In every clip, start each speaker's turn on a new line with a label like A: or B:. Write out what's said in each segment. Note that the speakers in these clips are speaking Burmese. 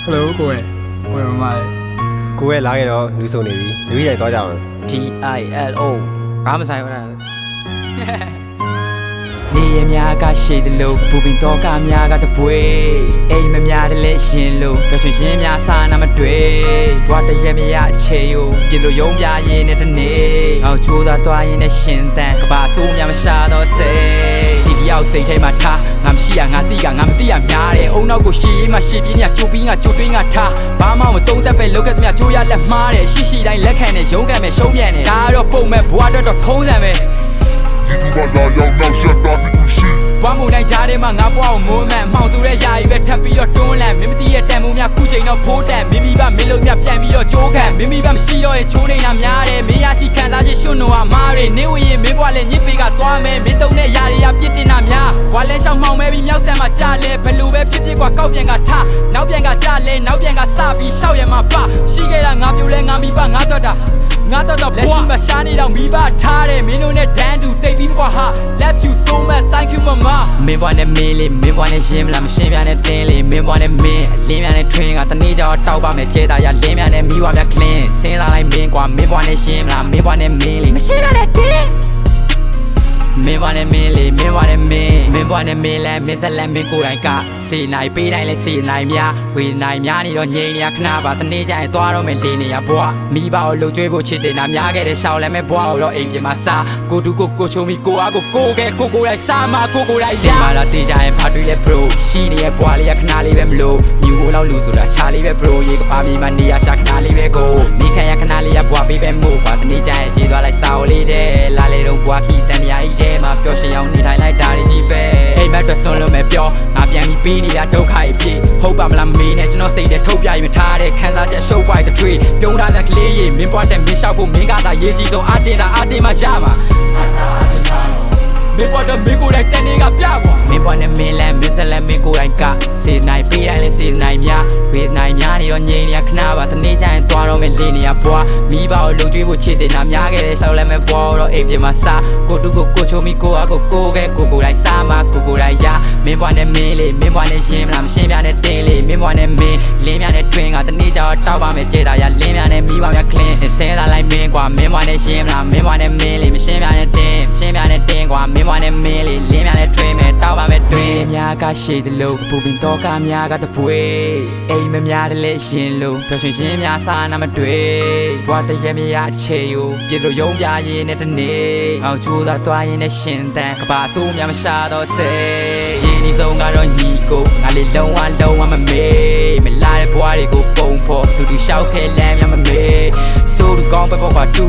A: Hello ကိုယ်မမလေး
B: ကိုယ်လာခဲ့တော့လူစုံနေပြီတပည့်တိုင်သွားကြအောင်
C: DILO ဘာမှမဆိုင်ဘူးလားနေရများကရှိတယ်လို့ဘူပင်တော့ကများကတပွေအိမ်မများတယ်လေရှင်လို့ပျော်ရွှင်ခြင်းများစားနာမတွေ့ဘွားတရမရအခြေယိုပြလို့ရုံးပြရင်းနဲ့တနေ့အောက်ချိုးသာသွားရင်းနဲ့ရှင်တန်ကဘာဆိုးများမရှာတော့စေဒီတယောက်စိတ်ထဲမှာထားငါမရှိရငါတိကငါမတိရများတယ်အုံနောက်ကိုရှည်ရေးမှရှည်ပြင်းညချိုးပြီးငါချိုးတွင်းငါထားဘာမှမတုံးသက်ပဲလောက်ကတည်းကချိုးရလက်မှားတယ်ရှိရှိတိုင်းလက်ခံနဲ့ရုံးကန်မဲ့ရှုံးပြန်တယ်ဒါတော့ပုံမဲ့ဘွားတော့ထုံးစံပဲ
D: ဒီဘာလာရောက်နောက်ဆက်တာစီကူရှိ
C: ဘွားမုန်တိုင်းကြားထဲမှာငါဘွားကိုမိုးမှန်မှောင်ဆိုတဲ့ယာယီပဲထပ်ပြီးတော့တွန်းလန့်မင်းမသိရဲ့တန်မိုးများခုချိန်တော့ဖိုးတန်မိမိကမင်းလုံးများပြန်ပြီးတော့ကြိုးခံမိမိကမရှိတော့ရဲ့ချိုးနေတာများတယ်မင်းရရှိခံစားခြင်းရှုံနိုအမားတွေနေဝရင်မင်းဘွားလည်းညစ်ပေကသွားမယ်မင်းတုံးတဲ့ယာရီကပြစ်တင်တာများဘွားလဲရှောင်းမှောင်မဲပြီးမြောက်ဆန်မှာကြားလဲဘလူပဲဖြစ်ဖြစ်ကွာကောက်ပြန်ကထားနောက်ပြန်ကကြားလဲနောက်ပြန်ကစပြီးရှောက်ရမှာပါရှိခဲ့တာငါပြိုလဲငါမိဘငါတော့တာငါတော့လက်ရှိမှာရှားနေတော့မိဘထားတယ်မင်းတို့နဲ့ဒန်းတူတိတ်ပြီးကွာဟာ love you so much thank you mama မင်းဘွားနဲ့မင်းလေးမင်းဘွားနဲ့ရှင်းမလားမရှင်းပြနဲ့တင်းလေးမင်းဘွားနဲ့မင်းအလင်းများနဲ့ထွင်းကတနေ့ကျတော့တောက်ပါမယ်ကျဲတာရလင်းများနဲ့မိဘများ clean စင်းလာလိုက်မင်းကွာမင်းဘွားနဲ့ရှင်းမလားမင်းဘွားနဲ့မင်းလေးမရှင်းပြနဲ့တင်းမင်းဘွားနဲ့မင်းလေးမင်းဘွားနဲ့မင်းဘွားနဲ့မင်းလဲမင်းဆက်လက်မင်းကိုယ်တိုင်ကစေနိုင်ပေးတိုင်းလဲစေနိုင်များဝေနိုင်များနေတော့ငြိမ်နေရခဏပါတနေ့ကျရင်သွားတော့မယ်လေးနေရဘွားမိဘကိုလှုပ်ကြွေးဖို့ချစ်တင်တာများခဲ့တဲ့ရှောင်းလဲမဲ့ဘွားကိုတော့အိမ်ပြင်မှာစားကိုတူကိုချုံမီကိုအားကိုခဲကိုလိုက်စားမကိုလိုက်ရမာလာတေးကြရင်ဖာတွေ့လဲ bro ရှိနေရဲ့ဘွားလေးရခဏလေးပဲမလို့မြူကိုလောက်လူဆိုတာခြာလေးပဲ bro ရေကပါမီမနေရရှာခဏလေးပဲကိုမိခံရခဏလေးရဘွားပေးပဲမို့ဘွားတနေ့ကျရင်ရေးသွားလိုက်စားကိုလေးတဲ့လာလေတော့ဘွားခီတန်ရကြီးတဲ့မှာပျော်ရွှင်အောင်နေထိုင်လိုက်တာကြီးပဲအိမ်မက်တော့ဆွန်းလို့မဲ့ပြောငါပြန်ပြီးပေးနေတာဒုက္ခအဖြစ်ဟုတ်ပါမလားမေးနဲ့ကျွန်တော်စိတ်ထဲထုတ်ပြရင်မထားတဲ့ခံစားချက်ရှုပ်ပွိုက်တဲ့ထွေးပြုံးထားတဲ့ကလေးရေမင်းပွားတဲ့မင်းလျှောက်ဖို့မင်းကသာရေးကြီးဆုံးအတင်းမှရမှာမင်းဘွားတော့မင်းကိုယ်တိုင်တနေ့ကပြကွာမင်းဘွားနဲ့မင်းလဲမင်းဆက်လက်မင်းကိုယ်တိုင်ကစေနိုင်ပေးတိုင်းလဲစေနိုင်များဝေနိုင်များနေတော့ငြိမ်နေရခဏပါတနေ့ကျရင်သွားတော့မယ်လေးနေရဘွားမိဘကိုလုံကျွေးဖို့ချစ်တင်တာများခဲ့တဲ့ရှောက်လဲမဲ့ဘွားတော့အိမ်ပြင်မှာစားကိုတူကိုချုံမီကိုအားကိုခဲကိုလိုက်စားမကိုလိုက်ရမင်းဘွားနဲ့မင်းလေးမင်းဘွားနဲ့ရှင်းမလားမရှင်းပြနဲ့တင်းလေးမင်းဘွားနဲ့မင်းလင်းများနဲ့တွင်းကတနေ့ကျတော့တောက်ပါမယ်ကျေတာရလင်းများနဲ့မိဘများ clean ဆဲလာလိုက်မင်းကွာမင်းဘွားနဲ့ရှင်းမလားမင်းဘွားနဲ့မင်းလေးမရှင်းပြနဲ့တင်းရှင်းပြနဲ့တင်းကွာမင်းဘွားနဲ့မင်းလေးလင်းများနဲ့တွင်းမယ်တောက်ပါမယ်တွင်းများကရှိတယ်လို့ဘူပင်တော့ကများကတပွေအိမ်မများတယ်လေရှင်လို့ပျော်ရွှင်ခြင်းများစားနာမတွေ့ဘွားတရမရအခြေယိုပြလို့ရုံးပြရင်းနဲ့တနေ့အောက်ချိုးသာသွားရင်းနဲ့ရှင်တန်ကဘာဆိုးများမရှာတော့စေရင်ဒီဆုံးကတော့ညီကိုငါလေးလုံးဝမမေးမလာတဲ့ဘွားတွေကိုပုံဖို့တူရှောက်ခဲလမ်းများမမေးဆိုးတူကောင်းပဲပေါ့တူ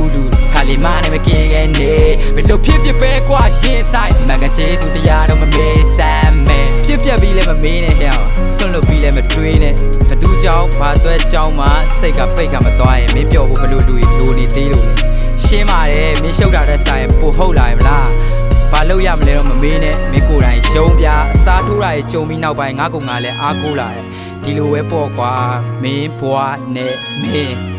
C: ခါလီမနဲ့မကင်းခဲ့နေဘယ်လိုဖြစ်ပဲကွာရင်ဆိုင်မကကျေးသူတရားတော့မမေးစမ်းမယ်ဖြစ်ပြီးလဲမမေးနဲ့ဟဲ့ဆွန့်လွတ်ပြီးလဲမတွေးနဲ့ဘသူကြောင့်ဘာသွဲကြောင့်မှစိတ်ကပိတ်ကမသွားရင်မင်းပြောဖို့ဘလို့လူလိုနေသေးလို့လေရှင်းပါတယ်မင်းရှုပ်တာတဲ့ဆိုင်ပို့ဟုတ်လာရင်မလားဘာလို့ရမလဲတော့မမေးနဲ့မင်းကိုယ်တိုင်ရုံးပြအစားထိုးတာရဲ့ကြုံပြီးနောက်ပိုင်းငါကလည်းအားကိုးလာတယ်ဒီလိုပဲပေါ့ကွာမင်းဘွားနဲ့မင်း